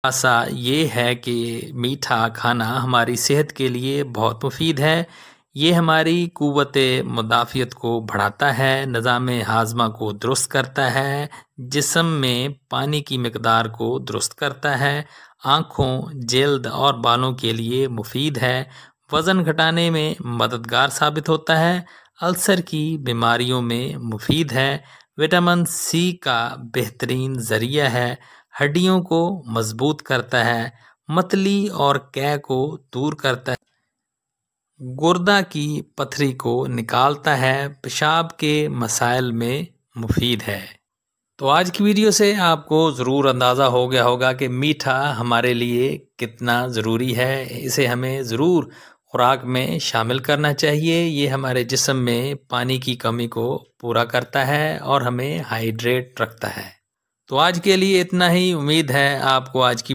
आशा ये है कि मीठा खाना हमारी सेहत के लिए बहुत मुफीद है। ये हमारी क़ुव्वते मुदाफ़ियत को बढ़ाता है, निज़ामे हाज़मा को दुरुस्त करता है, जिस्म में पानी की मिक़दार को दुरुस्त करता है, आँखों, जल्द और बालों के लिए मुफीद है, वज़न घटाने में मददगार साबित होता है, अल्सर की बीमारियों में मुफीद है, विटामिन सी का बेहतरीन ज़रिया है, हड्डियों को मजबूत करता है, मतली और कै को दूर करता है, गुर्दा की पथरी को निकालता है, पेशाब के मसाइल में मुफीद है। तो आज की वीडियो से आपको ज़रूर अंदाज़ा हो गया होगा कि मीठा हमारे लिए कितना ज़रूरी है। इसे हमें ज़रूर खुराक में शामिल करना चाहिए। ये हमारे जिस्म में पानी की कमी को पूरा करता है और हमें हाइड्रेट रखता है। तो आज के लिए इतना ही। उम्मीद है आपको आज की